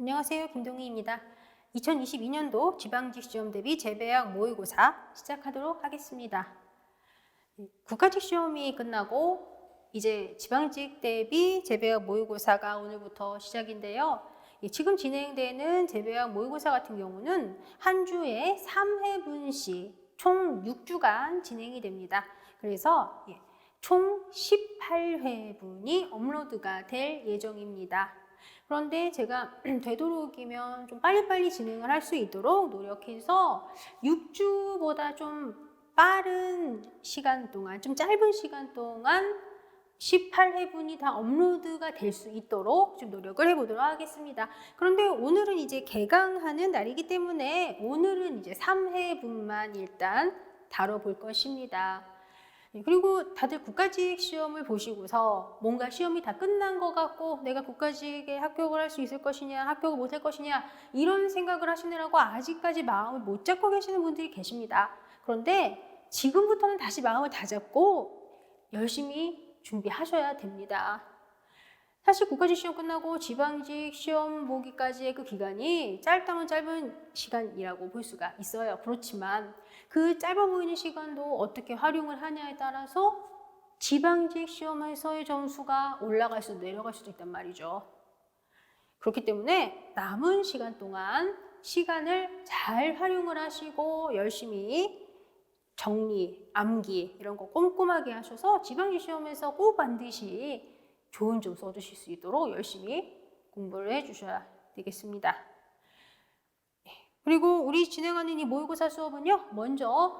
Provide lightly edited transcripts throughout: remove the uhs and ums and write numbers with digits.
안녕하세요. 김동희입니다. 2022년도 지방직 시험 대비 재배학 모의고사 시작하도록 하겠습니다. 국가직 시험이 끝나고 이제 지방직 대비 재배학 모의고사가 오늘부터 시작인데요. 지금 진행되는 재배학 모의고사 같은 경우는 한 주에 3회분씩 총 6주간 진행이 됩니다. 그래서 총 18회분이 업로드가 될 예정입니다. 그런데 제가 되도록이면 좀 빨리빨리 진행을 할 수 있도록 노력해서 6주보다 좀 빠른 시간 동안, 좀 짧은 시간 동안 18회분이 다 업로드가 될 수 있도록 좀 노력을 해보도록 하겠습니다. 그런데 오늘은 이제 개강하는 날이기 때문에 오늘은 이제 3회분만 일단 다뤄볼 것입니다. 그리고 다들 국가직 시험을 보시고서 뭔가 시험이 다 끝난 것 같고 내가 국가직에 합격을 할 수 있을 것이냐 합격을 못 할 것이냐 이런 생각을 하시느라고 아직까지 마음을 못 잡고 계시는 분들이 계십니다. 그런데 지금부터는 다시 마음을 다잡고 열심히 준비하셔야 됩니다. 사실 국가직 시험 끝나고 지방직 시험 보기까지의 그 기간이 짧다면 짧은 시간이라고 볼 수가 있어요. 그렇지만 그 짧아 보이는 시간도 어떻게 활용을 하냐에 따라서 지방직 시험에서의 점수가 올라갈 수도 내려갈 수도 있단 말이죠. 그렇기 때문에 남은 시간 동안 시간을 잘 활용을 하시고 열심히 정리, 암기 이런 거 꼼꼼하게 하셔서 지방직 시험에서 꼭 반드시 좋은 점수 얻으실 수 있도록 열심히 공부를 해주셔야 되겠습니다. 그리고 우리 진행하는 이 모의고사 수업은요, 먼저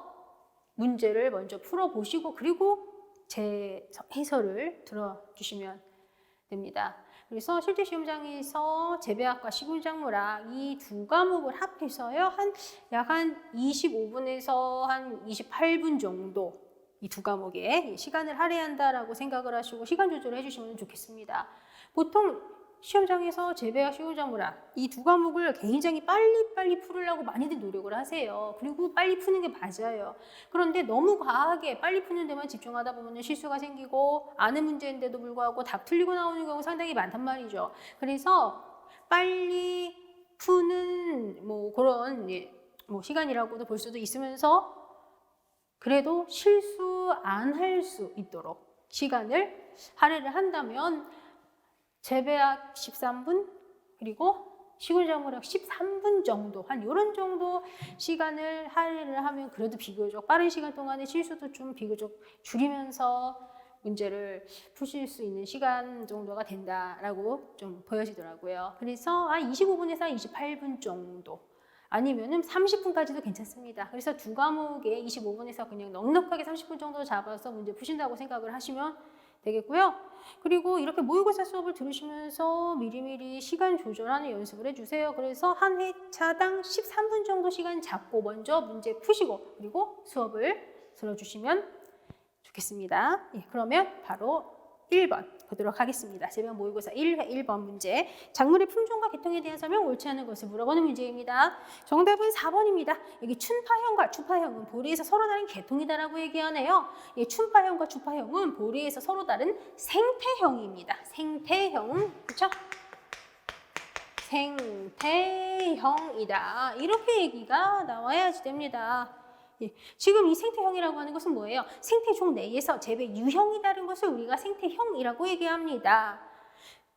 문제를 먼저 풀어보시고 그리고 제 해설을 들어주시면 됩니다. 그래서 실제 시험장에서 재배학과 식물작물학 이 두 과목을 합해서요, 약 한 25분에서 한 28분 정도 이 두 과목에 시간을 할애한다라고 생각을 하시고 시간 조절을 해주시면 좋겠습니다. 보통 시험장에서 재배학, 식물작물학 이 두 과목을 굉장히 빨리빨리 풀으려고 많이들 노력을 하세요. 그리고 빨리 푸는 게 맞아요. 그런데 너무 과하게 빨리 푸는 데만 집중하다 보면 실수가 생기고 아는 문제인데도 불구하고 답 틀리고 나오는 경우 상당히 많단 말이죠. 그래서 빨리 푸는 그런 시간이라고도 볼 수도 있으면서 그래도 실수 안 할 수 있도록 시간을 할애를 한다면 재배학 13분 그리고 식물작물학 13분 정도 한 이런 정도 시간을 할애를 하면 그래도 비교적 빠른 시간 동안에 실수도 좀 비교적 줄이면서 문제를 푸실 수 있는 시간 정도가 된다라고 좀 보여지더라고요. 그래서 한 25분에서 28분 정도 아니면은 30분까지도 괜찮습니다. 그래서 두 과목에 25분에서 그냥 넉넉하게 30분 정도 잡아서 문제 푸신다고 생각을 하시면 되겠고요. 그리고 이렇게 모의고사 수업을 들으시면서 미리미리 시간 조절하는 연습을 해주세요. 그래서 한 회차당 13분 정도 시간 잡고 먼저 문제 푸시고 그리고 수업을 들어주시면 좋겠습니다. 그러면 바로 1번 보도록 하겠습니다. 재배학 모의고사 1회 1번 문제. 작물의 품종과 계통에 대한 설명 옳지 않은 것을 물어보는 문제입니다. 정답은 4번입니다. 여기 춘파형과 추파형은 보리에서 서로 다른 계통이다라고 얘기하네요. 춘파형과 추파형은 보리에서 서로 다른 생태형입니다. 생태형, 그렇죠? 생태형이다. 이렇게 얘기가 나와야지 됩니다. 지금 이 생태형이라고 하는 것은 뭐예요? 생태종 내에서 재배 유형이 다른 것을 우리가 생태형이라고 얘기합니다.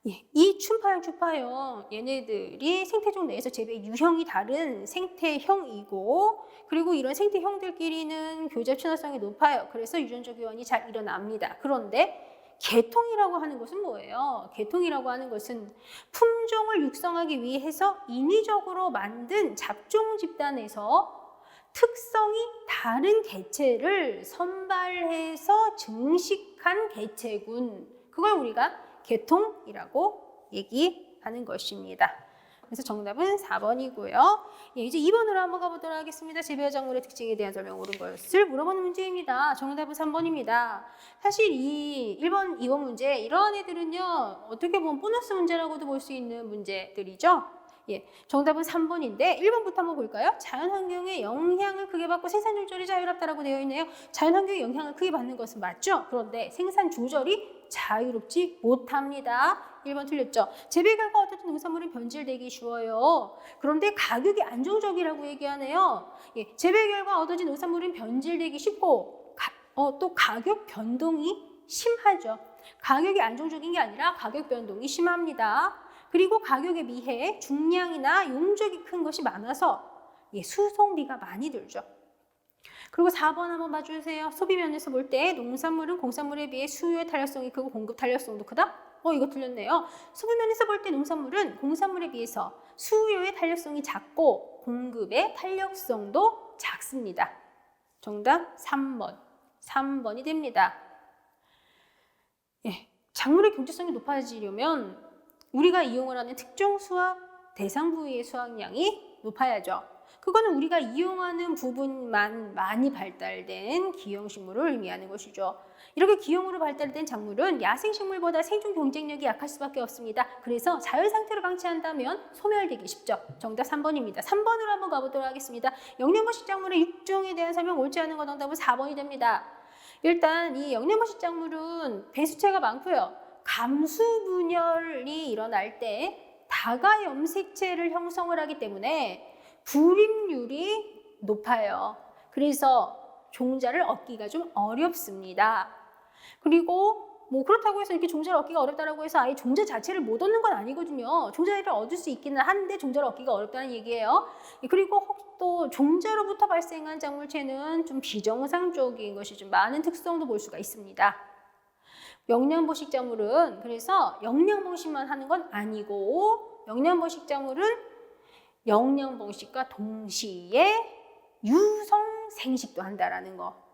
이 춘파형, 추파형 얘네들이 생태종 내에서 재배 유형이 다른 생태형이고 그리고 이런 생태형들끼리는 교잡 친화성이 높아요. 그래서 유전적 교환이 잘 일어납니다. 그런데 계통이라고 하는 것은 뭐예요? 계통이라고 하는 것은 품종을 육성하기 위해서 인위적으로 만든 잡종 집단에서 특성이 다른 개체를 선발해서 증식한 개체군. 그걸 우리가 계통이라고 얘기하는 것입니다. 그래서 정답은 4번이고요. 이제 2번으로 한번 가보도록 하겠습니다. 재배학 작물의 특징에 대한 설명 옳은 것을 물어보는 문제입니다. 정답은 3번입니다. 사실 이 1번, 2번 문제 이러한 애들은요. 어떻게 보면 보너스 문제라고도 볼 수 있는 문제들이죠. 예, 정답은 3번인데 1번부터 한번 볼까요? 자연환경의 영향을 크게 받고 생산 조절이 자유롭다라고 되어 있네요. 자연환경의 영향을 크게 받는 것은 맞죠? 그런데 생산 조절이 자유롭지 못합니다. 1번 틀렸죠? 재배 결과 얻어진 농산물은 변질되기 쉬워요. 그런데 가격이 안정적이라고 얘기하네요. 예, 재배 결과 얻어진 농산물은 변질되기 쉽고 또 가격 변동이 심하죠. 가격이 안정적인 게 아니라 가격 변동이 심합니다. 그리고 가격에 비해 중량이나 용적이 큰 것이 많아서 수송비가 많이 들죠. 그리고 4번 한번 봐주세요. 소비 면에서 볼 때 농산물은 공산물에 비해 수요의 탄력성이 크고 공급 탄력성도 크다? 이거 틀렸네요. 소비 면에서 볼 때 농산물은 공산물에 비해서 수요의 탄력성이 작고 공급의 탄력성도 작습니다. 정답 3번. 3번이 됩니다. 예, 작물의 경제성이 높아지려면 우리가 이용을 하는 특정 수확 대상 부위의 수확량이 높아야죠. 그거는 우리가 이용하는 부분만 많이 발달된 기형식물을 의미하는 것이죠. 이렇게 기형으로 발달된 작물은 야생식물보다 생존 경쟁력이 약할 수밖에 없습니다. 그래서 자연 상태로 방치한다면 소멸되기 쉽죠. 정답 3번입니다. 3번으로 한번 가보도록 하겠습니다. 영양분식 작물의 육종에 대한 설명 옳지 않은 거 정답은 4번이 됩니다. 일단 이 영양분식 작물은 배수체가 많고요. 감수분열이 일어날 때 다가 염색체를 형성을 하기 때문에 불임률이 높아요. 그래서 종자를 얻기가 좀 어렵습니다. 그리고 그렇다고 해서 이렇게 종자를 얻기가 어렵다고 해서 아예 종자 자체를 못 얻는 건 아니거든요. 종자를 얻을 수 있기는 한데 종자를 얻기가 어렵다는 얘기예요. 그리고 또 종자로부터 발생한 작물체는 좀 비정상적인 것이 좀 많은 특성도 볼 수가 있습니다. 영양분식 작물은 그래서 영양분식만 하는 건 아니고 영양분식 작물은 영양분식과 동시에 유성생식도 한다라는 거.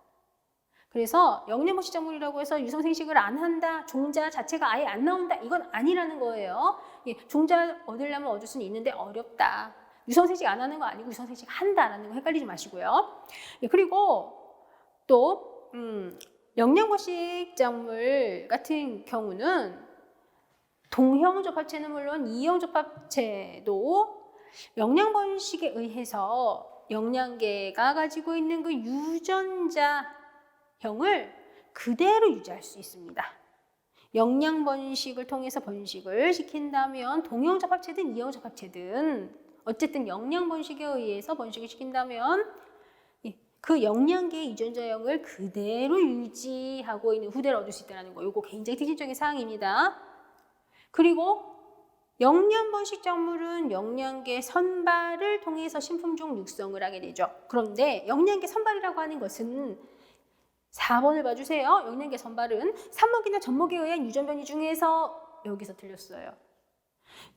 그래서 영양분식 작물이라고 해서 유성생식을 안 한다, 종자 자체가 아예 안 나온다, 이건 아니라는 거예요. 종자 얻으려면 얻을 수는 있는데 어렵다. 유성생식 안 하는 거 아니고 유성생식 한다라는 거 헷갈리지 마시고요. 그리고 또 영양분식 작물 같은 경우는 동형접합체는 물론 이형접합체도 영양번식에 의해서 영양계가 가지고 있는 그 유전자형을 그대로 유지할 수 있습니다. 영양번식을 통해서 번식을 시킨다면 동형접합체든 이형접합체든 어쨌든 영양번식에 의해서 번식을 시킨다면 그 영양계의 유전자형을 그대로 유지하고 있는 후대를 얻을 수 있다는 거. 이거 굉장히 특징적인 사항입니다. 그리고 영양번식 작물은 영양계 선발을 통해서 신품종 육성을 하게 되죠. 그런데 영양계 선발이라고 하는 것은 4번을 봐주세요. 영양계 선발은 삽목이나 젖목에 의한 유전변이 중에서 여기서 틀렸어요.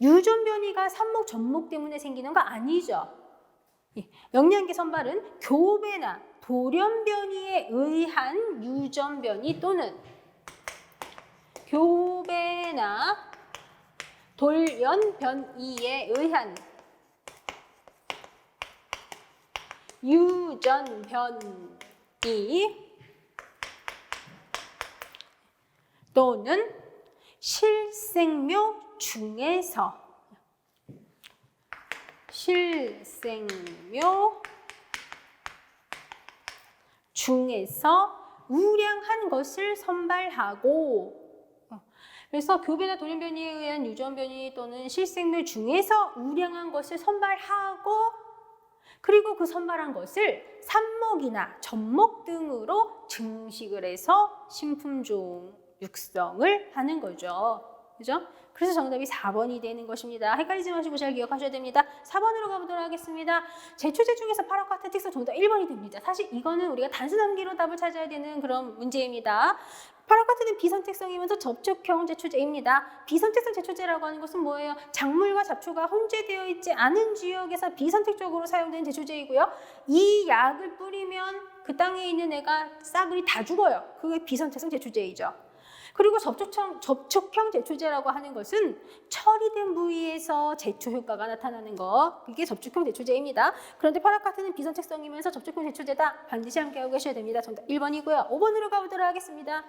유전변이가 삽목, 젖목 때문에 생기는 거 아니죠. 영양계 선발은 교배나 돌연변이에 의한 유전변이 또는 교배나 돌연변이에 의한 유전변이 또는 실생묘 중에서 우량한 것을 선발하고 그래서 교배나 돌연변이에 의한 유전변이 또는 실생묘 중에서 우량한 것을 선발하고 그리고 그 선발한 것을 삽목이나 젖목 등으로 증식을 해서 신품종 육성을 하는 거죠. 그죠? 그래서 정답이 4번이 되는 것입니다. 헷갈리지 마시고 잘 기억하셔야 됩니다. 4번으로 가보도록 하겠습니다. 제초제 중에서 파랗고 같은 특성 정답 1번이 됩니다. 사실 이거는 우리가 단순 암기로 답을 찾아야 되는 그런 문제입니다. 파라카트는 비선택성이면서 접촉형 제초제입니다. 비선택성 제초제라고 하는 것은 뭐예요? 작물과 잡초가 혼재되어 있지 않은 지역에서 비선택적으로 사용되는 제초제이고요. 이 약을 뿌리면 그 땅에 있는 애가 싸그리 다 죽어요. 그게 비선택성 제초제이죠. 그리고 접촉형 제초제라고 하는 것은 처리된 부위에서 제초 효과가 나타나는 거, 그게 접촉형 제초제입니다. 그런데 파라카트는 비선착성이면서 접촉형 제초제다. 반드시 함께 하고 계셔야 됩니다. 정답 1번이고요. 5번으로 가보도록 하겠습니다.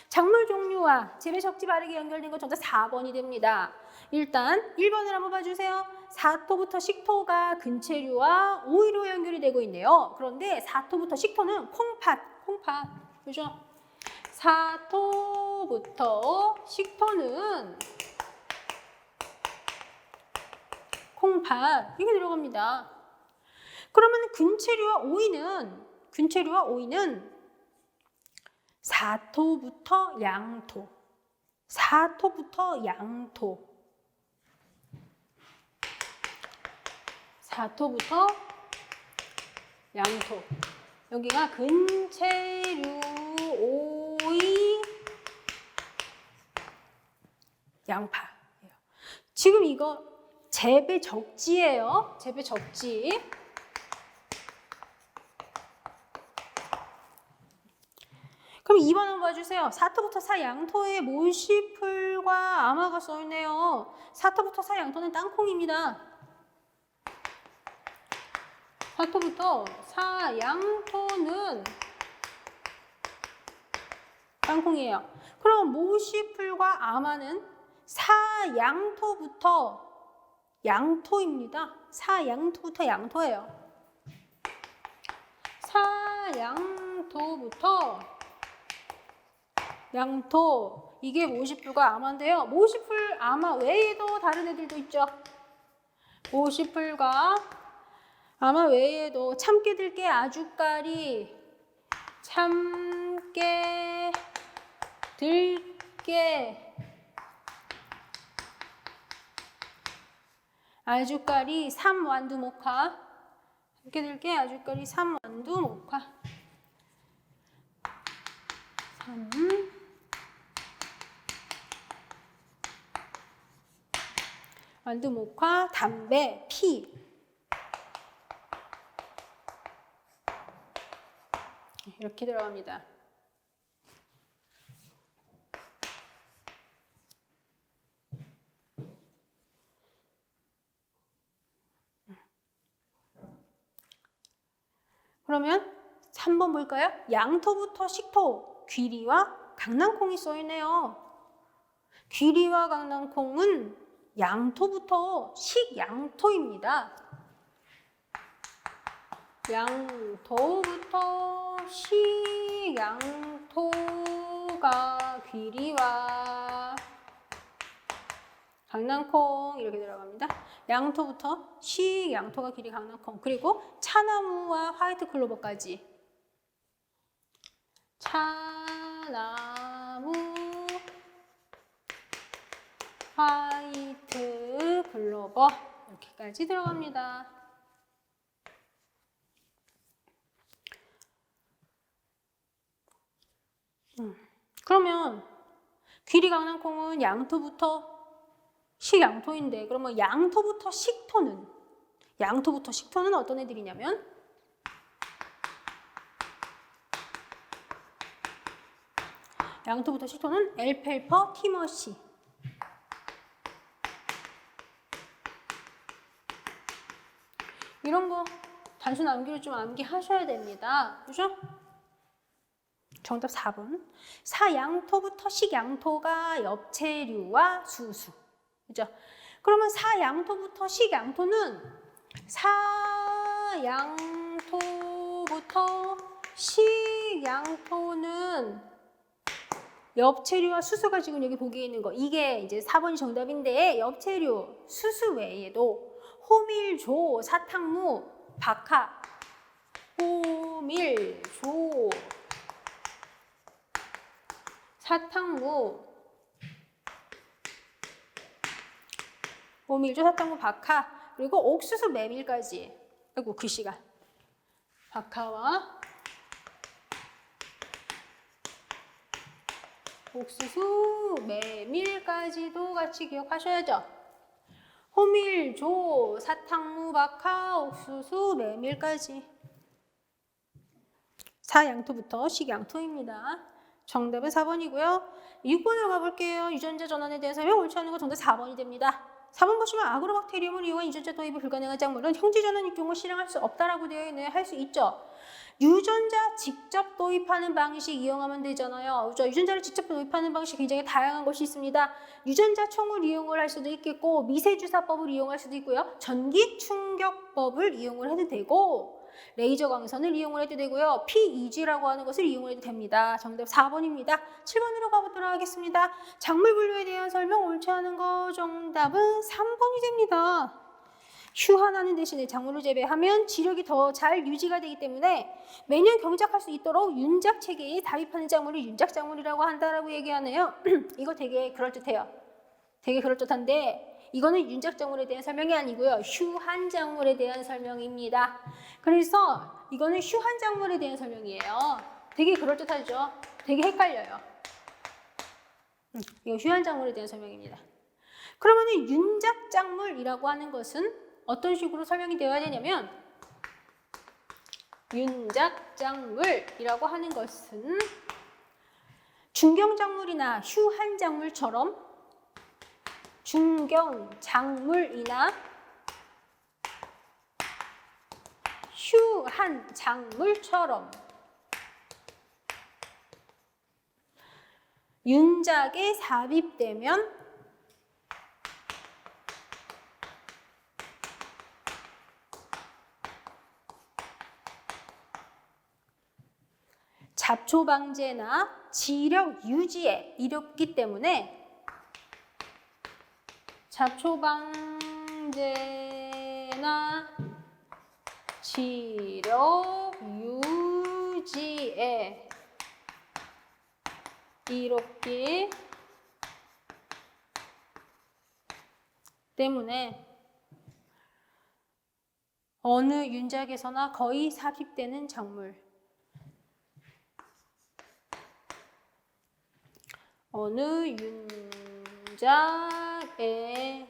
작물 종류와 재배 적지 바르게 연결된 건 정답 4번이 됩니다. 일단 1번을 한번 봐주세요. 사토부터 식토가 근체류와 오이로 연결이 되고 있네요. 그런데 사토부터 식토는 콩팥, 그죠? 사토부터 식토는 콩팥, 이게 들어갑니다. 그러면 근체류와 오이는 사토부터 양토, 사토부터 양토. 여기가 근체류, 오이, 양파예요. 지금 이거 재배 적지예요. 재배 적지. 그럼 2번 한번 봐주세요. 사토부터 사양토에 모시풀과 아마가 써있네요. 사토부터 사양토는 땅콩입니다. 사토부터 사양토는 땅콩이에요. 그럼 모시풀과 아마는 사양토부터 양토입니다. 사양토부터 양토예요. 사양토부터 양토, 이게 모시풀과 아마인데요. 모시풀, 아마 외에도 다른 애들도 있죠. 모시풀과 아마 외에도 참깨, 들깨, 아주까리, 참깨, 들깨, 아주까리, 삼완두, 목화. 참깨, 들깨, 아주까리, 삼완두, 목화. 완두, 목화, 담배, 피. 이렇게 들어갑니다. 그러면 3번 볼까요? 양토부터 식토, 귀리와 강낭콩이 써있네요. 귀리와 강낭콩은 양토부터 식양토입니다. 양토부터 식양토가 귀리와 강낭콩, 이렇게 들어갑니다. 양토부터 식양토가 귀리, 강낭콩. 그리고 차나무와 화이트 클로버까지. 차나무, 화이트 클로버, 이렇게까지 들어갑니다. 그러면 귀리, 강낭콩은 양토부터 식양토인데, 그러면 양토부터 식토는 어떤 애들이냐면 양토부터 식토는 엘펠퍼, 티머시. 이런 거 단순 암기를 좀 암기하셔야 됩니다. 그죠? 정답 4번. 사양토부터 식양토가 엽채류와 수수. 그죠? 그러면 사양토부터 식양토는 엽채류와 수수가 지금 여기 보기에 있는 거. 이게 이제 4번이 정답인데, 엽채류, 수수 외에도 호밀조, 사탕무, 박하, 호밀조, 사탕무, 박하, 그리고 옥수수, 메밀까지. 아이고, 글씨가. 박하와 옥수수, 메밀까지도 같이 기억하셔야죠. 호밀조, 사탕무, 박하, 옥수수, 메밀까지. 사양토부터 식양토입니다. 정답은 4번이고요. 6번으로 가볼게요. 유전자 전환에 대한 설명 옳지 않은 거 정답 4번이 됩니다. 4번 보시면 아그로박테리움을 이용한 유전자 도입이 불가능한 작물은 형질 전환 경우 실행할 수 없다라고 되어 있네요. 할 수 있죠. 유전자 직접 도입하는 방식 이용하면 되잖아요. 그렇죠? 유전자를 직접 도입하는 방식 굉장히 다양한 것이 있습니다. 유전자 총을 이용을 할 수도 있겠고 미세주사법을 이용할 수도 있고요. 전기 충격법을 이용을 해도 되고 레이저 광선을 이용을 해도 되고요. PEG라고 하는 것을 이용을 해도 됩니다. 정답 4번입니다. 7번으로 가보도록 하겠습니다. 작물 분류에 대한 설명 옳지 않은 거 정답은 3번이 됩니다. 휴한하는 대신에 작물을 재배하면 지력이 더 잘 유지가 되기 때문에 매년 경작할 수 있도록 윤작 체계에 답입하는 작물을 윤작 작물이라고 한다라고 얘기하네요. 이거 되게 그럴듯해요. 되게 그럴듯한데 이거는 윤작 작물에 대한 설명이 아니고요. 휴한 작물에 대한 설명입니다. 그래서 이거는 휴한 작물에 대한 설명이에요. 되게 그럴듯하죠. 되게 헷갈려요. 이거 휴한 작물에 대한 설명입니다. 그러면 윤작 작물이라고 하는 것은 어떤 식으로 설명이 되어야 되냐면 윤작 작물이라고 하는 것은 중경작물이나 휴한작물처럼 중경작물이나 휴한작물처럼 윤작에 삽입되면 잡초 방제나 지력 유지에 이롭기 때문에 잡초 방제나 지력 유지에 이롭기 때문에 어느 윤작에서나 거의 삽입되는 작물, 어느 윤작에서나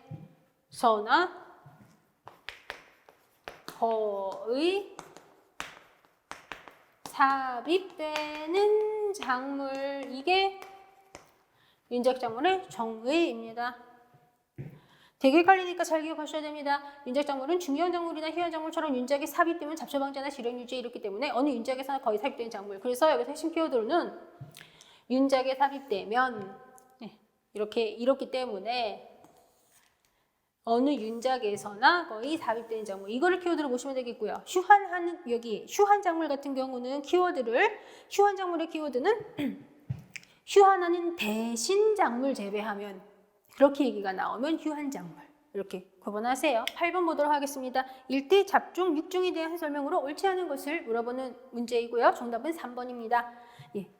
거의 삽입되는 작물, 이게 윤작작물의 정의입니다. 되게 헷갈리니까 잘 기억하셔야 됩니다. 윤작작물은 중경작물이나 휴한작물처럼 윤작에 삽입되면 잡초방제나 지력 유지에 이렇기 때문에 어느 윤작에서나 거의 삽입되는 작물. 그래서 여기서 핵심 키워드로는 윤작에 삽입되면 이렇기 때문에 어느 윤작에서나 거의 삽입되는 작물. 이거를 키워드로 보시면 되겠고요. 여기 휴한작물 같은 경우는 키워드를 휴한작물의 키워드는 휴한하는 대신 작물 재배하면 그렇게 얘기가 나오면 휴한작물. 이렇게 구분하세요. 8번 보도록 하겠습니다. 일대 잡종, 육종에 대한 설명으로 옳지 않은 것을 물어보는 문제이고요. 정답은 3번입니다.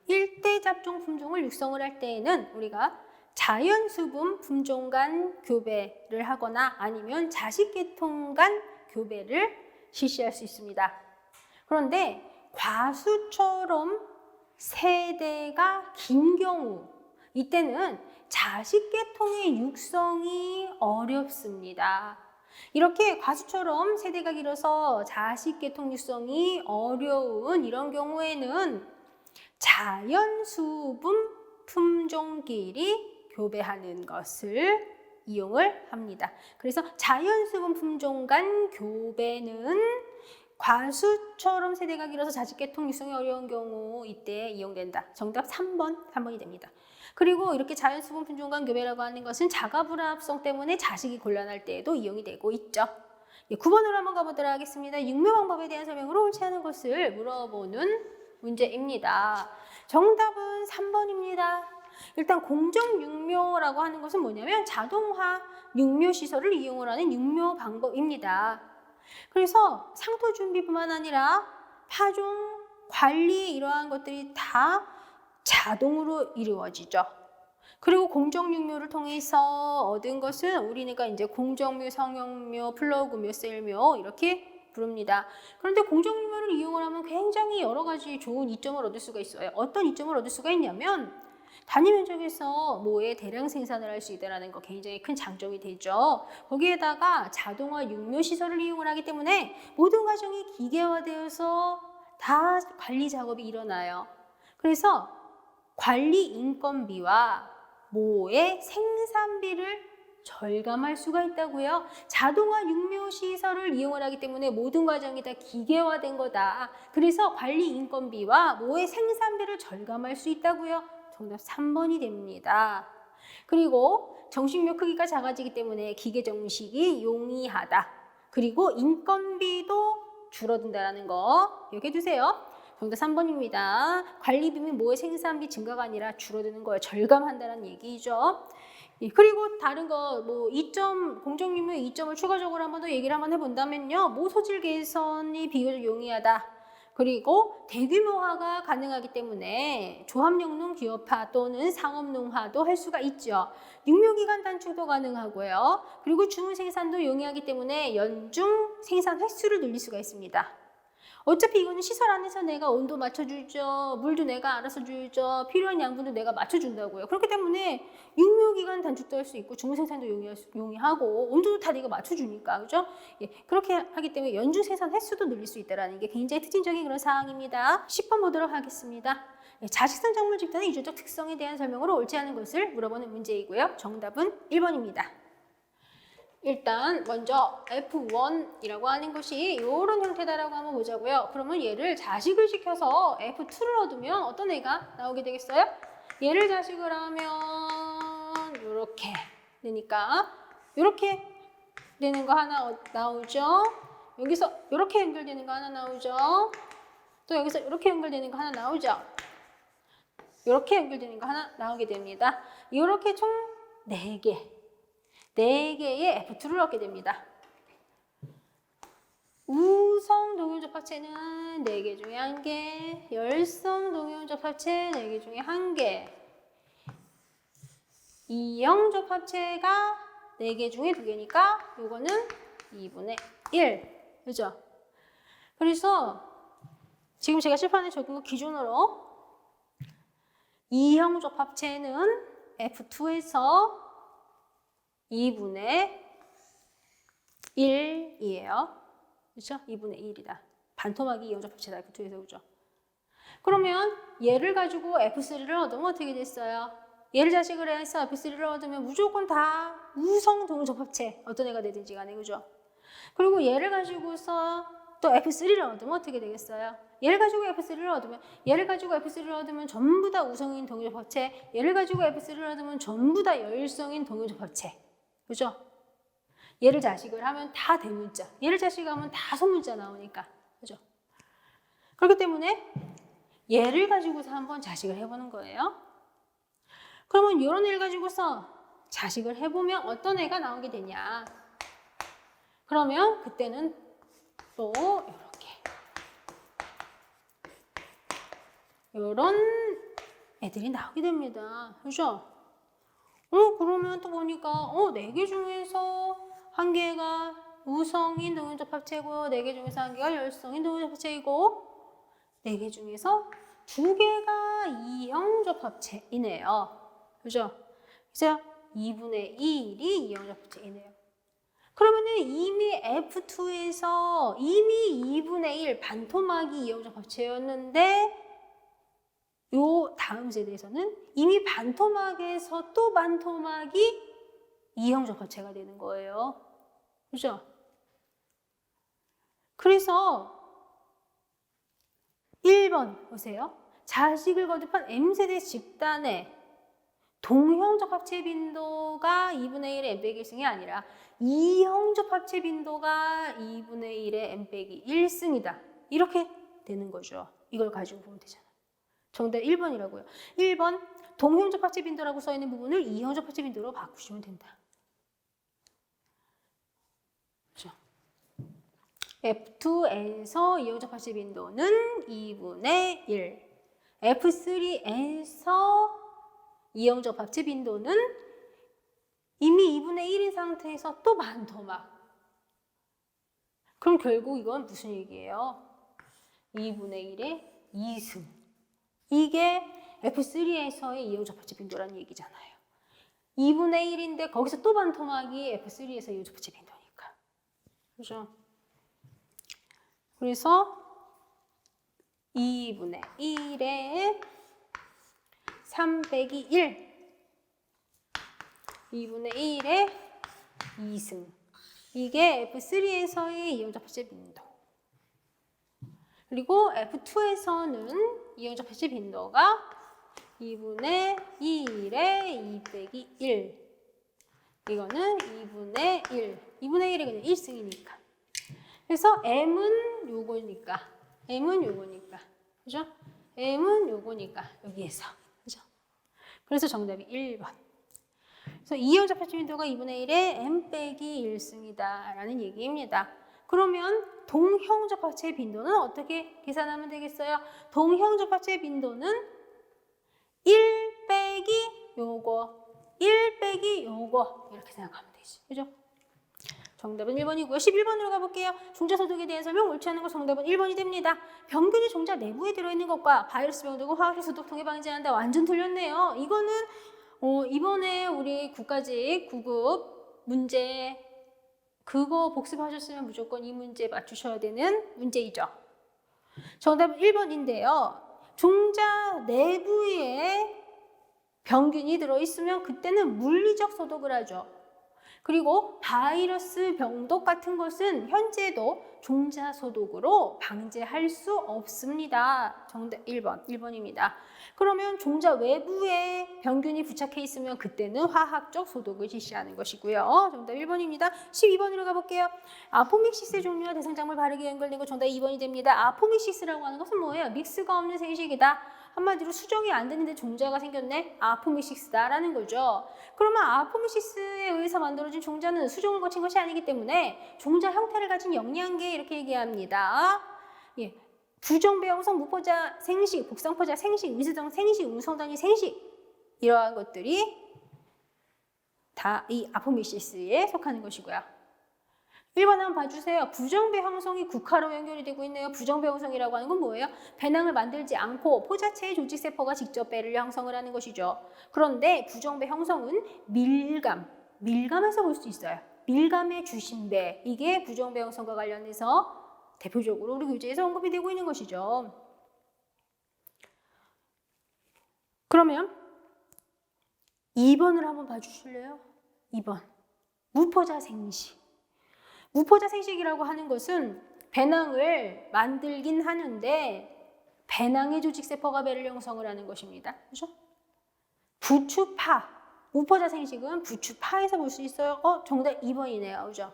일대 잡종 품종을 육성을 할 때에는 우리가 자연수분 품종 간 교배를 하거나 아니면 자식계통 간 교배를 실시할 수 있습니다. 그런데 과수처럼 세대가 긴 경우 이때는 자식계통의 육성이 어렵습니다. 이렇게 과수처럼 세대가 길어서 자식계통 육성이 어려운 이런 경우에는 자연수분 품종끼리 교배하는 것을 이용을 합니다. 그래서 자연수분 품종 간 교배는 과수처럼 세대가 길어서 자식계통 육성이 어려운 경우 이때 이용된다. 정답 3번이 됩니다. 그리고 이렇게 자연수분 품종 간 교배라고 하는 것은 자가불합성 때문에 자식이 곤란할 때에도 이용이 되고 있죠. 9번으로 한번 가보도록 하겠습니다. 육묘 방법에 대한 설명으로 옳지 않은 것을 물어보는 문제입니다. 정답은 3번입니다. 일단 공정육묘라고 하는 것은 뭐냐면 자동화 육묘 시설을 이용을 하는 육묘 방법입니다. 그래서 상토 준비뿐만 아니라 파종, 관리 이러한 것들이 다 자동으로 이루어지죠. 그리고 공정육묘를 통해서 얻은 것은 우리가 이제 공정묘, 성형묘, 플러그묘, 셀묘 이렇게 부릅니다. 그런데 공정육묘를 이용을 하면 굉장히 여러 가지 좋은 이점을 얻을 수가 있어요. 어떤 이점을 얻을 수가 있냐면 단위 면적에서 모의 대량 생산을 할 수 있다는 거 굉장히 큰 장점이 되죠. 거기에다가 자동화 육묘 시설을 이용을 하기 때문에 모든 과정이 기계화되어서 다 관리 작업이 일어나요. 그래서 관리 인건비와 모의 생산비를 절감할 수가 있다고요. 자동화 육묘 시설을 이용을 하기 때문에 모든 과정이 다 기계화된 거다. 그래서 관리 인건비와 모의 생산비를 절감할 수 있다고요. 정답 3번이 됩니다. 그리고 정식묘 크기가 작아지기 때문에 기계 정식이 용이하다. 그리고 인건비도 줄어든다는 거 기억해 두세요. 정답 3번입니다. 관리비 및 모의 생산비 증가가 아니라 줄어드는 거예요. 절감한다는 얘기죠. 그리고 다른 거 뭐 2점 공정유무 2점을 추가적으로 한 번 더 얘기를 한번 해본다면요. 모 소질 개선이 비교적 용이하다. 그리고 대규모화가 가능하기 때문에 조합용농 기업화 또는 상업농화도 할 수가 있죠. 육묘기간 단축도 가능하고요. 그리고 주문 생산도 용이하기 때문에 연중 생산 횟수를 늘릴 수가 있습니다. 어차피 이거는 시설 안에서 내가 온도 맞춰주죠. 물도 내가 알아서 주죠. 필요한 양분도 내가 맞춰준다고요. 그렇기 때문에 육묘기간 단축도 할 수 있고 주문생산도 용이하고 온도도 다 내가 맞춰주니까. 그죠? 예, 그렇게 하기 때문에 연중 생산 횟수도 늘릴 수 있다는 게 굉장히 특징적인 그런 사항입니다. 10번 보도록 하겠습니다. 예, 자식성 작물 집단의 유전적 특성에 대한 설명으로 옳지 않은 것을 물어보는 문제이고요. 정답은 1번입니다. 일단 먼저 F1이라고 하는 것이 이런 형태다라고 한번 보자고요. 그러면 얘를 자식을 시켜서 F2를 얻으면 어떤 애가 나오게 되겠어요? 얘를 자식을 하면 이렇게 되니까 이렇게 되는 거 하나 나오죠. 여기서 이렇게 연결되는 거 하나 나오죠. 또 여기서 이렇게 연결되는 거 하나 나오죠. 이렇게 연결되는 거 하나 나오게 됩니다. 이렇게 총 4개. 4개의 F2를 얻게 됩니다. 우성 동요적 합체는 4개 중에 1개, 열성 동요적 합체 4개 중에 1개, 이형적 합체가 4개 중에 2개니까 이거는 2분의 1. 그죠? 그래서 지금 제가 칠판에 적은 거 기준으로 이형적 합체는 F2에서 2분의 1이에요. 그렇죠? 2분의 1이다. 반토막이 이형적 합체다. F2에서 그죠? 그러면 얘를 가지고 F3를 얻으면 어떻게 됐어요? 얘를 자식을 해서 F3를 얻으면 무조건 다 우성 동요적 합체. 어떤 애가 되든지 간에 그죠? 그리고 얘를 가지고서 또 F3를 얻으면 어떻게 되겠어요? 얘를 가지고 F3를 얻으면 전부 다 우성인 동요적 합체. 얘를 가지고 F3를 얻으면 전부 다 열성인 동요적 합체. 그죠? 얘를 자식을 하면 다 대문자. 얘를 자식을 하면 다 소문자 나오니까. 그죠? 그렇기 때문에 얘를 가지고서 한번 자식을 해보는 거예요. 그러면 이런 애를 가지고서 자식을 해보면 어떤 애가 나오게 되냐. 그러면 그때는 또 이렇게. 이런 애들이 나오게 됩니다. 그죠? 그러면 또 보니까 4개 중에서 1개가 우성인 동요적 합체고 4개 중에서 1개가 열성인 동요적 합체이고 4개 중에서 2개가 이형적 합체이네요. 그죠? 그래서 2분의 1이 이형적 합체이네요. 그러면은 이미 F2에서 이미 2분의 1 반토막이 이형적 합체였는데 요 다음 세대에서는 이미 반토막에서 또 반토막이 이형적 합체가 되는 거예요. 그죠? 그래서 1번 보세요. 자식을 거듭한 M세대 집단의 동형적 합체 빈도가 2분의 1의 n 빼기 1승이 아니라 이형적 합체 빈도가 2분의 1의 n 빼기 1승이다. 이렇게 되는 거죠. 이걸 가지고 보면 되잖아. 정답 1번이라고요. 1번 동형적 합체 빈도라고 써있는 부분을 이형적 합체 빈도로 바꾸시면 된다. 그렇죠? F2에서 이형적 합체 빈도는 2분의 1. F3에서 이형적 합체 빈도는 이미 2분의 1인 상태에서 또 반토막. 그럼 결국 이건 무슨 얘기예요? 2분의 1의 2승. 이게 F3에서의 이형적 합체 빈도라는 얘기잖아요. 2분의 1인데 거기서 또 반토막이 F3에서 이형적 합체 빈도니까. 그죠? 그래서 2분의 1의 3 빼기 1. 2분의 1의 2승. 이게 F3에서의 이용접합체 빈도. 그리고 F2에서는 이용접합체 빈도가 2분의 1의 2 빼기 1. 이거는 2분의 1. 2분의 1이 그냥 1승이니까. 그래서 M은 요거니까. M은 요거니까. 그죠? M은 요거니까. 여기에서. 그죠? 그래서 정답이 1번. 그래서 이용접합체 빈도가 2분의 1의 M 빼기 1승이다. 라는 얘기입니다. 그러면 동형접합체 빈도는 어떻게 계산하면 되겠어요? 동형접합체 빈도는 1 빼기 요거, 1 빼기 요거 이렇게 생각하면 되지. 그죠? 정답은 1번이고요. 11번으로 가볼게요. 종자소득에 대한 설명 옳지 않은 거 정답은 1번이 됩니다. 병균이 종자 내부에 들어있는 것과 바이러스 병毒화학적 소독 통해 방지한다. 완전 틀렸네요. 이거는 이번에 우리 국가직 9급 문제 그거 복습하셨으면 무조건 이 문제 맞추셔야 되는 문제이죠. 정답은 1번인데요. 종자 내부에 병균이 들어있으면 그때는 물리적 소독을 하죠. 그리고 바이러스 병독 같은 것은 현재도 종자 소독으로 방제할 수 없습니다. 정답 1번입니다. 그러면 종자 외부에 병균이 부착해 있으면 그때는 화학적 소독을 실시하는 것이고요. 정답 1번입니다. 12번으로 가볼게요. 아포믹시스 종류와 대상작물 바르게 연결된 거 정답 2번이 됩니다. 아포믹시스라고 하는 것은 뭐예요? 믹스가 없는 생식이다. 한마디로 수정이 안 되는데 종자가 생겼네? 아포믹시스다라는 거죠. 그러면 아포믹시스에 의해서 만들어진 종자는 수정을 거친 것이 아니기 때문에 종자 형태를 가진 영양계 이렇게 얘기합니다. 예. 부정배형성, 무포자 생식, 복상포자 생식, 위수정 생식, 웅성단위 생식 이러한 것들이 다 이 아포믹시스에 속하는 것이고요. 1번 한번 봐주세요. 부정배 형성이 국화로 연결이 되고 있네요. 부정배 형성이라고 하는 건 뭐예요? 배낭을 만들지 않고 포자체의 조직세포가 직접 배를 형성을 하는 것이죠. 그런데 부정배 형성은 밀감에서 볼 수 있어요. 밀감의 주심배, 이게 부정배 형성과 관련해서 대표적으로 우리 교재에서 언급이 되고 있는 것이죠. 그러면 2번을 한번 봐주실래요? 2번. 무포자 생식. 무포자 생식이라고 하는 것은 배낭을 만들긴 하는데 배낭의 조직세포가 배를 형성을 하는 것입니다. 그렇죠? 부추파. 무포자 생식은 부추파에서 볼 수 있어요. 정답 2번이네요. 그죠?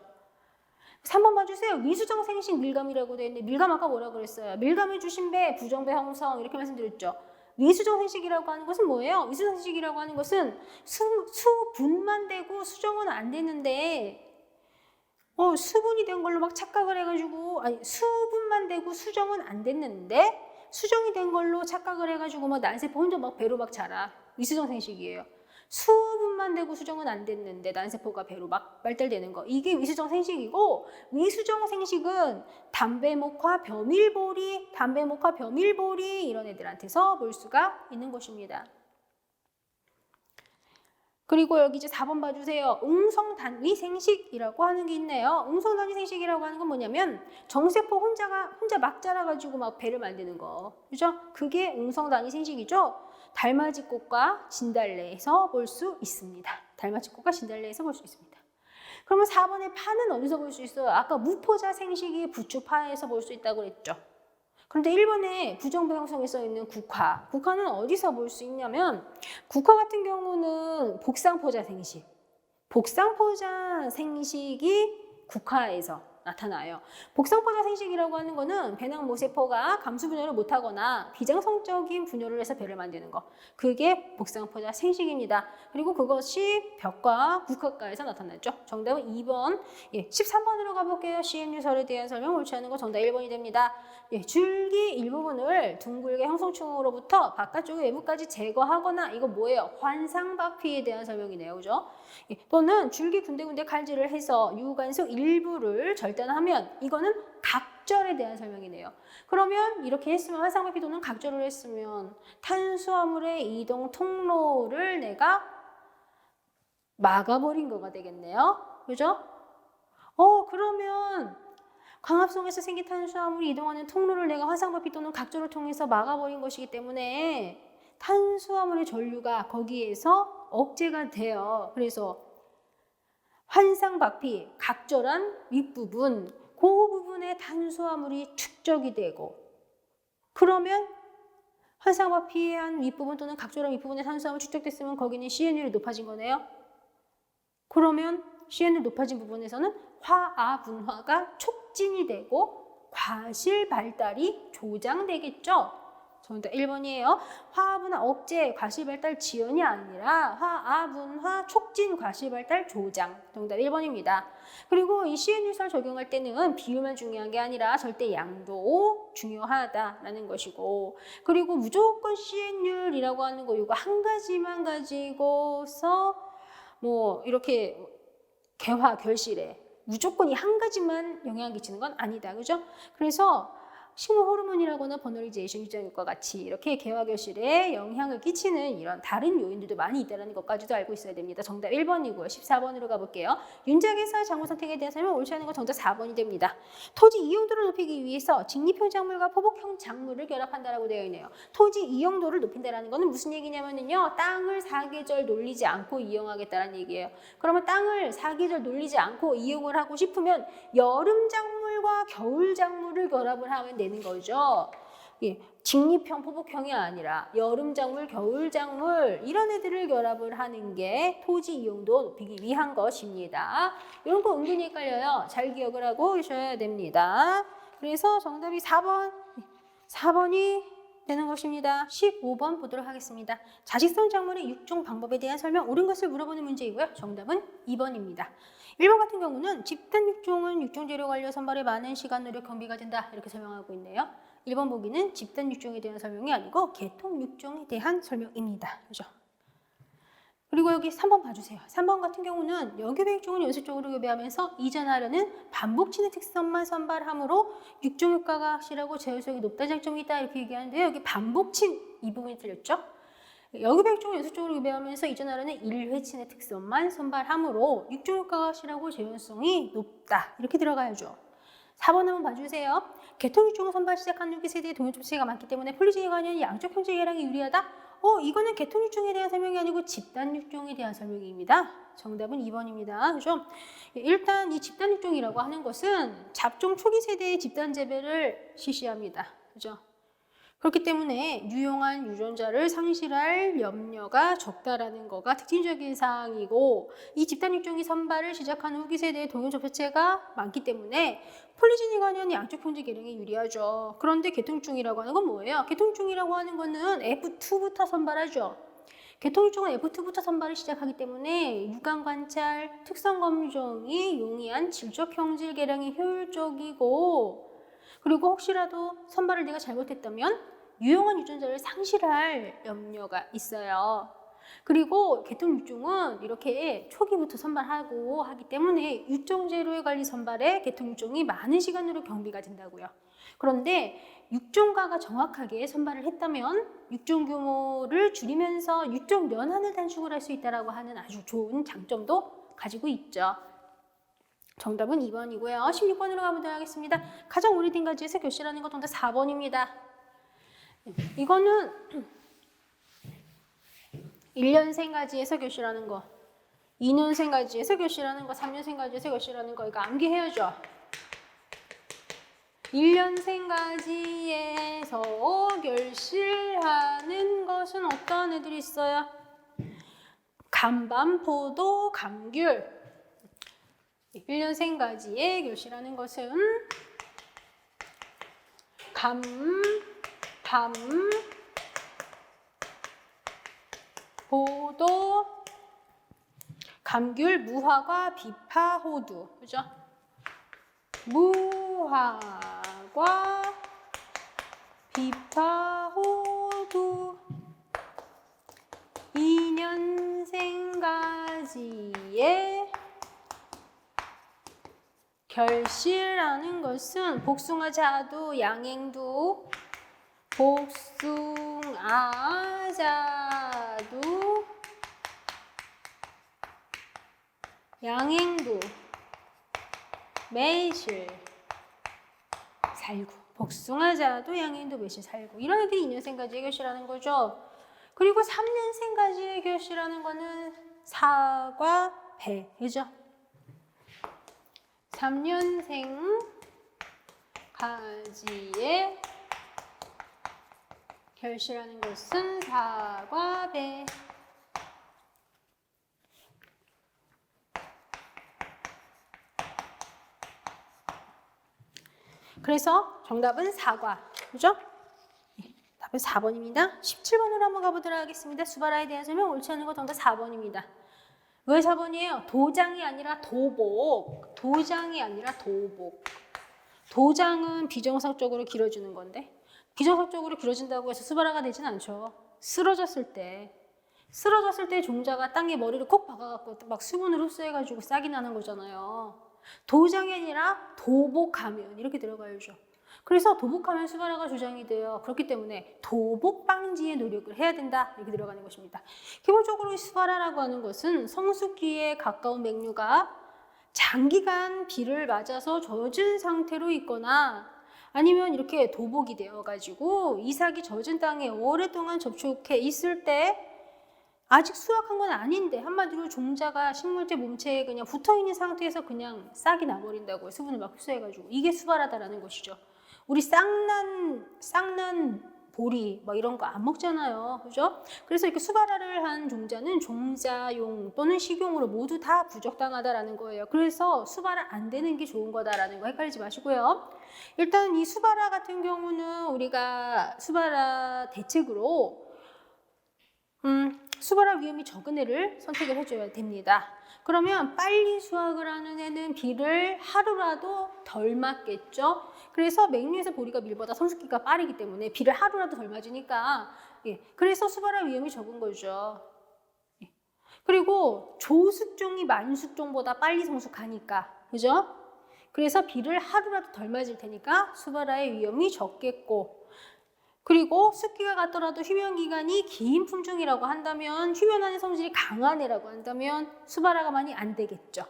3번 봐주세요. 위수정 생식 밀감이라고 되어 있는데 밀감 아까 뭐라고 그랬어요? 밀감의 주심배, 부정배 형성 이렇게 말씀드렸죠. 위수정 생식이라고 하는 것은 뭐예요? 위수정 생식이라고 하는 것은 수분만 되고 수정은 안 되는데 수분이 된 걸로 막 착각을 해가지고 수분만 되고 수정은 안 됐는데 수정이 된 걸로 착각을 해가지고 막 난세포 혼자 막 배로 막 자라. 위수정 생식이에요. 수분만 되고 수정은 안 됐는데 난세포가 배로 막 발달되는 거. 이게 위수정 생식이고 위수정 생식은 담배목화, 벼밀보리 이런 애들한테서 볼 수가 있는 것입니다. 그리고 여기 이제 4번 봐주세요. 웅성단위 생식이라고 하는 게 있네요. 웅성단위 생식이라고 하는 건 뭐냐면 정세포 혼자 막 자라가지고 막 배를 만드는 거. 그죠? 그게 웅성단위 생식이죠. 달맞이꽃과 진달래에서 볼 수 있습니다. 달맞이꽃과 진달래에서 볼 수 있습니다. 그러면 4번의 파는 어디서 볼 수 있어요? 아까 무포자 생식이 부추파에서 볼 수 있다고 그랬죠. 그런데 1번에 부정배 형성에 써있는 국화. 국화는 어디서 볼 수 있냐면 국화 같은 경우는 복상포자 생식. 복상포자 생식이 국화에서 나타나요. 복상포자 생식이라고 하는 거는 배낭 모세포가 감수 분열을 못하거나 비정성적인 분열을 해서 배를 만드는 거. 그게 복상포자 생식입니다. 그리고 그것이 벽과 국화가에서 나타났죠. 정답은 2번. 13번으로 가볼게요. CN유설에 대한 설명 옳지 않은 거 정답 1번이 됩니다. 줄기 일부분을 둥글게 형성층으로부터 바깥쪽의 외부까지 제거하거나 이거 뭐예요? 환상박피에 대한 설명이네요. 그죠? 또는 줄기 군데군데 칼질을 해서 유관속 일부를 절단하면 이거는 각절에 대한 설명이네요. 그러면 이렇게 했으면 환상박피 또는 각절을 했으면 탄수화물의 이동 통로를 내가 막아버린 거가 되겠네요. 그죠? 그러면 광합성에서 생긴 탄수화물이 이동하는 통로를 내가 화상박피 또는 각절을 통해서 막아버린 것이기 때문에 탄수화물의 전류가 거기에서 억제가 돼요. 그래서 환상박피, 각절한 윗부분, 그 부분에 탄수화물이 축적이 되고, 그러면 환상박피한 윗부분 또는 각절한 윗부분에 탄수화물 축적됐으면 거기는 CN율이 높아진 거네요. 그러면 CN율 높아진 부분에서는 화아분화가 촉진이 되고 과실 발달이 조장되겠죠. 정답 1번이에요. 화아분화 억제, 과실 발달 지연이 아니라 화아분화 촉진, 과실 발달 조장. 정답 1번입니다. 그리고 이 CN율설 적용할 때는 비율만 중요한 게 아니라 절대 양도 중요하다라는 것이고, 그리고 무조건 CN율이라고 하는 거 이거 한 가지만 가지고서 뭐 이렇게 개화 결실에 무조건 이 한 가지만 영향을 끼치는 건 아니다. 그죠? 그래서 식물 호르몬이라거나 버널리제이션 유전율과 같이 이렇게 개화 결실에 영향을 끼치는 이런 다른 요인들도 많이 있다는 것까지도 알고 있어야 됩니다. 정답 1번이고요. 14번으로 가볼게요. 윤작에서 작물 선택에 대한 설명 옳지 않은 건 정답 4번이 됩니다. 토지 이용도를 높이기 위해서 직립형 작물과 포복형 작물을 결합한다라고 되어 있네요. 토지 이용도를 높인다라는 것은 무슨 얘기냐면요. 땅을 사계절 놀리지 않고 이용하겠다는 얘기예요. 그러면 땅을 사계절 놀리지 않고 이용을 하고 싶으면 여름 작물과 겨울 작물을 결합을 하면 되는 거죠. 예, 직립형, 포복형이 아니라 여름 작물, 겨울 작물 이런 애들을 결합을 하는 게 토지 이용도 높이기 위한 것입니다. 이런 거 은근히 헷갈려요. 잘 기억을 하고 계셔야 됩니다. 그래서 정답이 4번이 되는 것입니다. 15번 보도록 하겠습니다. 자식성 작물의 육종 방법에 대한 설명 옳은 것을 물어보는 문제이고요. 정답은 2번입니다. 1번 같은 경우는 집단 육종은 육종 재료 관리 선발에 많은 시간, 노력, 경비가 된다. 이렇게 설명하고 있네요. 1번 보기는 집단 육종에 대한 설명이 아니고 계통 육종에 대한 설명입니다. 그죠? 그리고 여기 3번 봐주세요. 3번 같은 경우는 여교배 육종은 연속적으로 교배하면서 이전하려는 반복치는 특성만 선발하므로 육종 효과가 확실하고 제어성이 높다는 장점이 있다. 이렇게 얘기하는데요. 여기 반복친 이 부분이 틀렸죠? 여교배 육종을 연속적으로 교배하면서 이전하려는 1회친의 특성만 선발하므로 육종 효과가 확실하고 제어성이 높다. 이렇게 들어가야죠. 4번 한번 봐주세요. 계통 육종을 선발 시작한 6기 세대의 동요 촉수가 많기 때문에 폴리지에 관한 양쪽 형제 계량이 유리하다. 이거는 계통 육종에 대한 설명이 아니고 집단 육종에 대한 설명입니다. 정답은 2번입니다. 그죠? 일단 이 집단 육종이라고 하는 것은 잡종 초기 세대의 집단 재배를 실시합니다. 그죠? 그렇기 때문에 유용한 유전자를 상실할 염려가 적다라는 거가 특징적인 사항이고, 이 집단 육종이 선발을 시작하는 후기 세대의 동요 접촉체가 많기 때문에 폴리진이 관련 양쪽 형제 계량에 유리하죠. 그런데 계통육종이라고 하는 건 뭐예요? 계통육종이라고 하는 거는 F2부터 선발하죠. 계통육종은 F2부터 선발을 시작하기 때문에 유관 관찰, 특성 검정이 용이한 질적 형질 계량이 효율적이고, 그리고 혹시라도 선발을 내가 잘못했다면 유용한 유전자를 상실할 염려가 있어요. 그리고 계통 육종은 이렇게 초기부터 선발하고 하기 때문에 육종 재료의 관리 선발에 계통 육종이 많은 시간으로 경비가 된다고요. 그런데 육종가가 정확하게 선발을 했다면 육종 규모를 줄이면서 육종 면한을 단축을 할 수 있다고 하는 아주 좋은 장점도 가지고 있죠. 정답은 2번이고요. 16번으로 가보도록 하겠습니다. 가장 오래된 가지에서 교실하는 거 정답 4번입니다. 이거는 1년생 가지에서 교실하는 거, 2년생 가지에서 교실하는 거, 3년생 가지에서 교실하는 거 이거 암기해야죠. 1년생 가지에서 결실하는 것은 어떤 애들이 있어요? 감밤, 포도, 감귤. 1년생 가지에 결실하는 것은 밤, 포도, 감귤, 무화과, 비파, 호두. 그죠? 무화과, 비파, 호두. 2년생 가지에 결실하는 것은 복숭아, 자두, 양행두, 복숭아, 자두, 양행두, 매실, 살구. 복숭아, 자두, 양행두, 매실, 살구. 이런 애들이 2년생까지 결실하는 거죠. 그리고 3년생까지의 결실하는 거는 사과, 배, 그죠? 3년생까지의 결실하는 것은 사과, 배. 그래서 정답은 사과, 그죠? 답은 4번입니다. 17번으로 한번 가보도록 하겠습니다. 수바라에 대한 설명 옳지 않은 거 정답 4번입니다. 왜 4번이에요? 도장이 아니라 도복. 도장이 아니라 도복. 도장은 비정상적으로 길어지는 건데 비정상적으로 길어진다고 해서 수바라가 되진 않죠. 쓰러졌을 때 종자가 땅에 머리를 콕 박아갖고 막 수분을 흡수해가지고 싹이 나는 거잖아요. 도장이 아니라 도복하면 이렇게 들어가야죠. 그래서 도복하면 수바라가 조장이 돼요. 그렇기 때문에 도복 방지의 노력을 해야 된다 이렇게 들어가는 것입니다. 기본적으로 수바라라고 하는 것은 성숙기에 가까운 맥류가 장기간 비를 맞아서 젖은 상태로 있거나 아니면 이렇게 도복이 되어가지고 이삭이 젖은 땅에 오랫동안 접촉해 있을 때 아직 수확한 건 아닌데 한마디로 종자가 식물체 몸체에 그냥 붙어있는 상태에서 그냥 싹이 나버린다고요. 수분을 막 흡수해가지고. 이게 수바라다라는 것이죠. 우리 쌍난 보리 막 이런 거 안 먹잖아요. 그죠? 그래서 이렇게 수바라를 한 종자는 종자용 또는 식용으로 모두 다 부적당하다라는 거예요. 그래서 수바라 안 되는 게 좋은 거다라는 거 헷갈리지 마시고요. 일단 이 수바라 같은 경우는 우리가 수바라 대책으로 수바라 위험이 적은 애를 선택을 해줘야 됩니다. 그러면 빨리 수확을 하는 애는 비를 하루라도 덜 맞겠죠. 그래서 맥류에서 보리가 밀보다 성숙기가 빠르기 때문에 비를 하루라도 덜 맞으니까 그래서 수바라 위험이 적은 거죠. 그리고 조숙종이 만숙종보다 빨리 성숙하니까 그죠? 그래서 비를 하루라도 덜 맞을 테니까 수바라의 위험이 적겠고 그리고 습기가 같더라도 휴면기간이 긴 품종이라고 한다면 휴면하는 성질이 강한 애라고 한다면 수바라가 많이 안 되겠죠.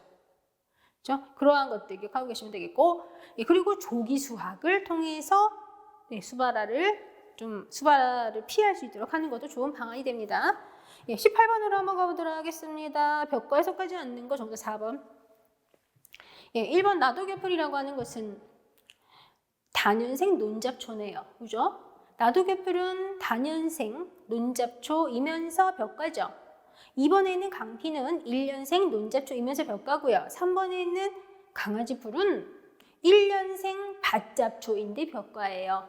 그렇죠? 그러한 것들 기억하고 계시면 되겠고 그리고 조기 수확을 통해서 수바라를 피할 수 있도록 하는 것도 좋은 방안이 됩니다. 18번으로 한번 가보도록 하겠습니다. 벽과에 속하지 않는 거 정답 4번. 1번 나도개풀이라고 하는 것은 단연생 논잡초네요. 그죠? 나도개풀은 단연생 논잡초이면서 벽과죠. 2번에 있는 강피는 1년생 논잡초이면서 벽과고요. 3번에 있는 강아지풀은 1년생 밭잡초인데 벽과예요.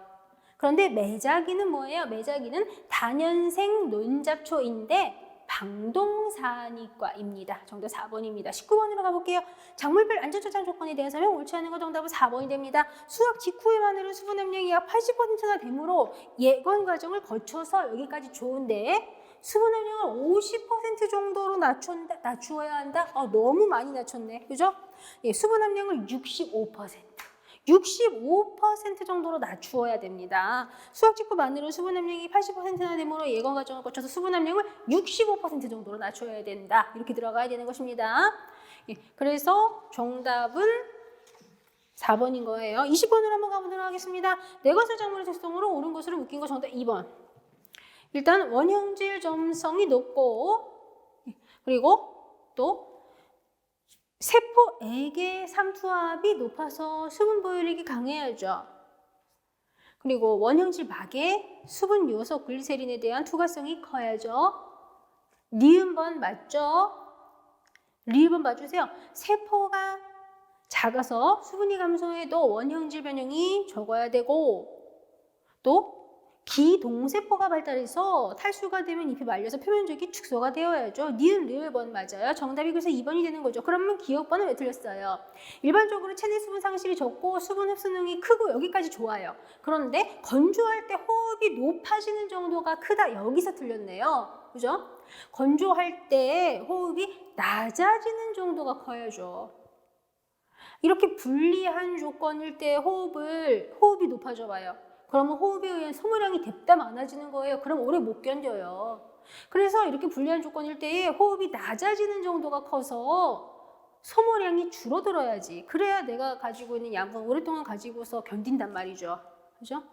그런데 매자기는 뭐예요? 매자기는 단연생 논잡초인데 방동사니과입니다. 정답 4번입니다. 19번으로 가볼게요. 작물별 안전저장 조건에 대한 설명 옳지 않은 거 정답은 4번이 됩니다. 수확 직후에만으로 수분 함량이 약 80%나 되므로 예건 과정을 거쳐서 여기까지 좋은데 수분 함량을 50% 정도로 낮추어야 한다? 너무 많이 낮췄네. 그죠? 수분 함량을 65% 정도로 낮추어야 됩니다. 수확 직후만으로 수분 함량이 80%나 되므로 예건 과정을 거쳐서 수분 함량을 65% 정도로 낮춰야 된다. 이렇게 들어가야 되는 것입니다. 그래서 정답은 4번인 거예요. 20번으로 한번 가보도록 하겠습니다. 내과수 작물의 특성으로 옳은 것으로 묶인 거 정답 2번. 일단 원형질 점성이 높고 그리고 또 세포액의 삼투압이 높아서 수분 보유력이 강해야죠. 그리고 원형질 막에 수분 요소 글리세린에 대한 투과성이 커야죠. 니은번 맞죠? 리을번 봐주세요. 세포가 작아서 수분이 감소해도 원형질 변형이 적어야 되고 또 기동세포가 발달해서 탈수가 되면 잎이 말려서 표면적이 축소가 되어야죠. 니은 리을번 맞아요. 정답이 그래서 2번이 되는 거죠. 그러면 기억번은 왜 틀렸어요? 일반적으로 체내 수분 상실이 적고 수분 흡수능이 크고 여기까지 좋아요. 그런데 건조할 때 호흡이 높아지는 정도가 크다. 여기서 틀렸네요. 그죠? 건조할 때 호흡이 낮아지는 정도가 커야죠. 이렇게 불리한 조건일 때 호흡이 높아져 봐요. 그러면 호흡에 의한 소모량이 뎁다 많아지는 거예요. 그럼 오래 못 견뎌요. 그래서 이렇게 불리한 조건일 때에 호흡이 낮아지는 정도가 커서 소모량이 줄어들어야지. 그래야 내가 가지고 있는 양분 오랫동안 가지고서 견딘단 말이죠. 그죠?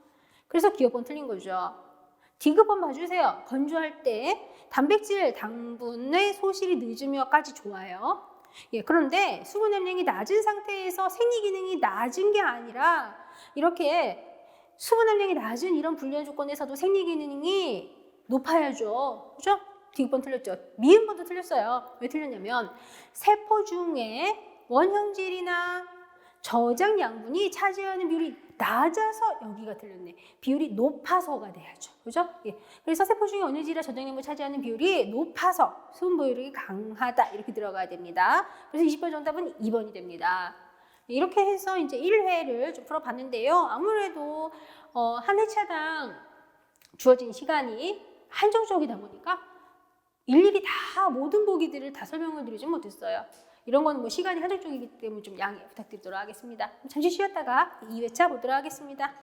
그래서 기억번 틀린 거죠. D급번 봐주세요. 건조할 때 단백질, 당분의 소실이 늦으며까지 좋아요. 예, 그런데 수분 함량이 낮은 상태에서 생리 기능이 낮은 게 아니라 이렇게 수분 함량이 낮은 이런 불리한 조건에서도 생리 기능이 높아야죠. 그죠? D급번 틀렸죠. 미음번도 틀렸어요. 왜 틀렸냐면 세포 중에 원형질이나 저장 양분이 차지하는 비율이 낮아서 여기가 틀렸네. 비율이 높아서가 돼야죠. 그죠? 예. 그래서 세포 중에 어느 질이나 저장 양분이 차지하는 비율이 높아서 수분 보유력이 강하다. 이렇게 들어가야 됩니다. 그래서 20번 정답은 2번이 됩니다. 이렇게 해서 이제 1회를 좀 풀어봤는데요. 아무래도 한 회차당 주어진 시간이 한정적이다 보니까 일일이 다 모든 보기들을 다 설명을 드리지 못했어요. 이런 건 뭐 시간이 한정적이기 때문에 좀 양해 부탁드리도록 하겠습니다. 잠시 쉬었다가 2회차 보도록 하겠습니다.